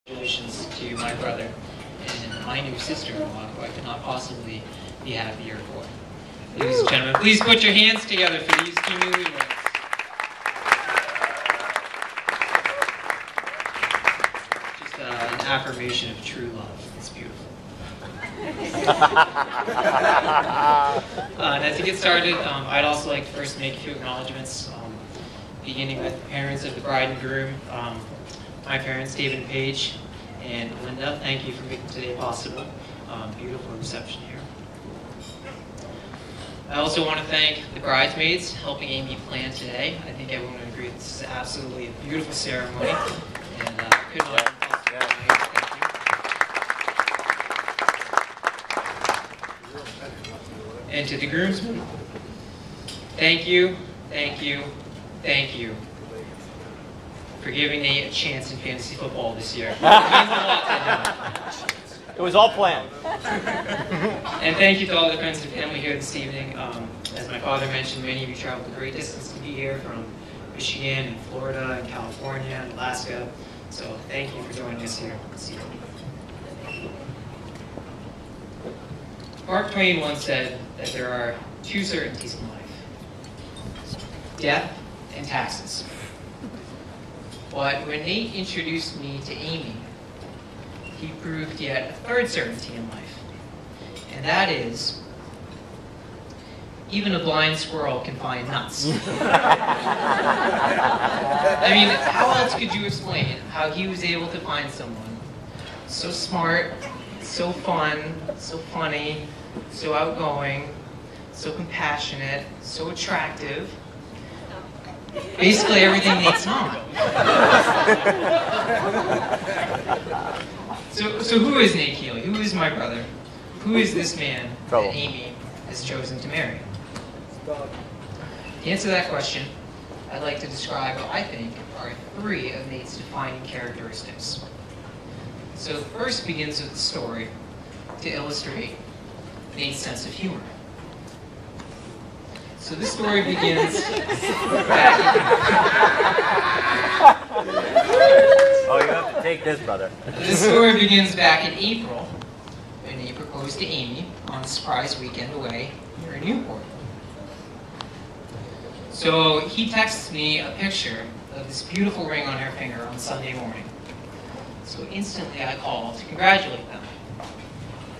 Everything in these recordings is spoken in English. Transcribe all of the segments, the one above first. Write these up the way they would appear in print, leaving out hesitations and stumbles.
Congratulations to my brother and my new sister-in-law, who I could not possibly be happier for. Ladies and gentlemen, please put your hands together for these two newlyweds. Just an affirmation of true love. It's beautiful. And to get started, I'd also like to first make a few acknowledgments, beginning with the parents of the bride and groom. My parents, David and Paige, and Linda, thank you for making today possible. Beautiful reception here. I also want to thank the bridesmaids helping Amy plan today. I think everyone would agree this is absolutely a beautiful ceremony. And could not have been possible. Thank you. And to the groomsmen, thank you, thank you, thank you for giving Nate a chance in fantasy football this year. It means a lot to him. It was all planned. And thank you to all the friends and family here this evening. As my father mentioned, many of you traveled a great distance to be here from Michigan and Florida and California and Alaska. So thank you for joining us here this evening. Mark Twain once said that there are two certainties in life: death and taxes. But when Nate introduced me to Amy, he proved yet a third certainty in life. And that is, even a blind squirrel can find nuts. I mean, how else could you explain how he was able to find someone so smart, so fun, so funny, so outgoing, so compassionate, so attractive? Basically everything Nate's not. So who is Nate Keeley? Who is my brother? Who is this man that Amy has chosen to marry? To answer that question, I'd like to describe what I think are three of Nate's defining characteristics. So the first begins with the story to illustrate Nate's sense of humor. So this story begins back Oh, you have to take this, brother. This story begins back in April, when he proposed to Amy on a surprise weekend away here in Newport. So he texts me a picture of this beautiful ring on her finger on Sunday morning. So instantly I call to congratulate them.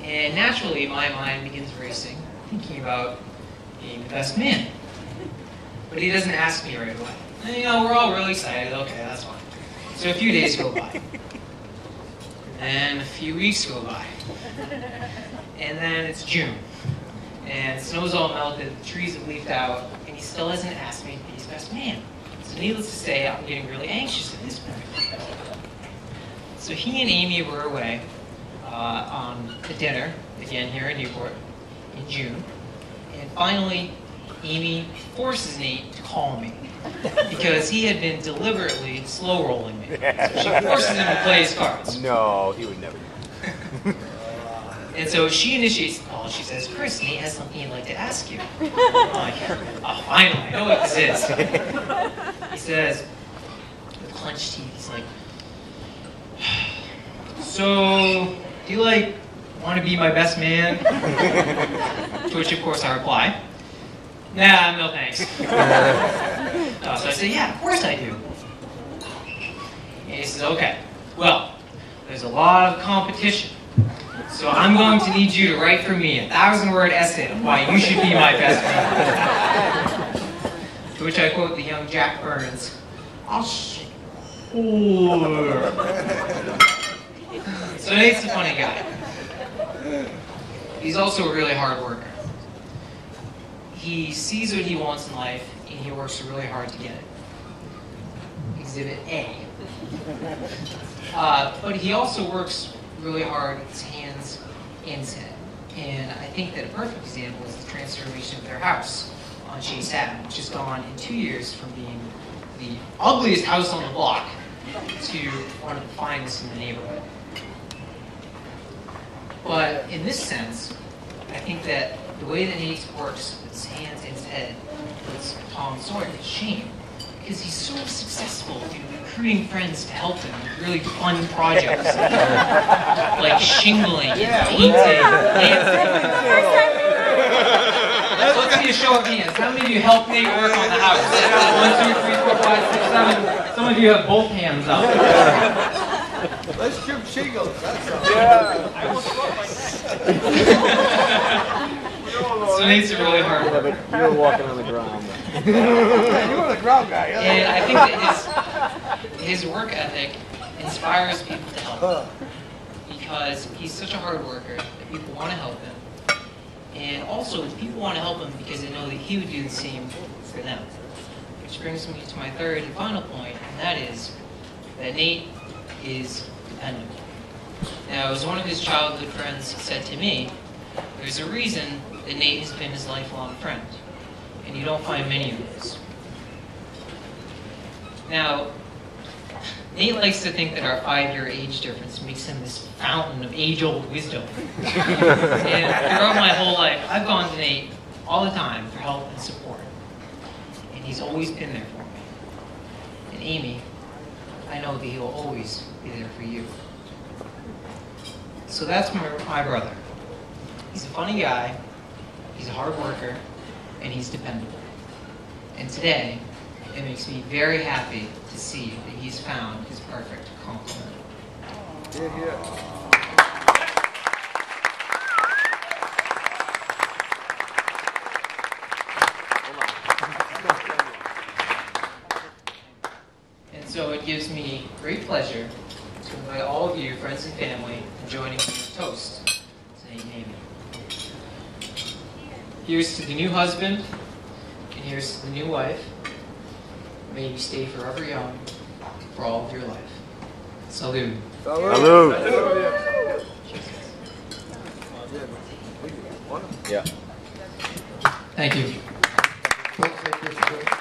And naturally my mind begins racing, thinking about being the best man. But he doesn't ask me right away. And, you know, we're all really excited. Okay, that's fine. So a few days go by. And a few weeks go by. And then it's June. And snow's all melted, the trees have leafed out, and he still hasn't asked me to be his best man. So needless to say, I'm getting really anxious at this point. So he and Amy were away on a dinner, again here in Newport, in June. And finally, Amy forces Nate to call me because he had been deliberately slow-rolling me. So she forces him to play his cards. No, he would never do And so she initiates the call. She says, "Chris, Nate has something he'd like to ask you." I'm like, "Oh, finally, I know what this is." He says, with clenched teeth, he's like, "So, do you, want to be my best man?" To which, of course, I reply, "Nah, no thanks." So I say, "Yeah, of course I do." And he says, "Okay, well, there's a lot of competition, so I'm going to need you to write for me a 1,000-word essay on why you should be my best man." To which I quote the young Jack Burns, "I'll shake whore." So Nate's a funny guy. He's also a really hard worker. He sees what he wants in life, and he works really hard to get it. Exhibit A. But he also works really hard with his hands and his head. And I think that a perfect example is the transformation of their house on Chase Ave, which has gone in 2 years from being the ugliest house on the block to one of the finest in the neighborhood. But in this sense, I think that the way that Nate works with his hands and his head puts Tom Sawyer to shame. because he's so successful in recruiting friends to help him with really fun projects like shingling, painting, dancing. Let's see a show of hands. How many of you helped Nate work on the house? 1, 2, 3, 4, 5, 6, 7. Some of you have both hands up. Let's trim shingles. That's all. So Nate's a really hard worker. You were walking on the ground. You were the ground guy. And I think that his work ethic inspires people to help him. Because he's such a hard worker that people want to help him. And also, people want to help him because they know that he would do the same for them. Which brings me to my third and final point, and that is that Nate is dependable. Now, as one of his childhood friends said to me, there's a reason that Nate has been his lifelong friend, and you don't find many of those. Now, Nate likes to think that our 5-year age difference makes him this fountain of age-old wisdom. And throughout my whole life, I've gone to Nate all the time for help and support. And he's always been there for me. And Amy, I know that he will always be there for you. So that's my brother. He's a funny guy, he's a hard worker, and he's dependable. And today, it makes me very happy to see that he's found his perfect complement. And so it gives me great pleasure to invite all of you, friends and family, to join me in a toast to Nate and Amy. Here's to the new husband, and here's to the new wife. May you stay forever young for all of your life. Salud. Salud. Yeah. Thank you. Don't take this away.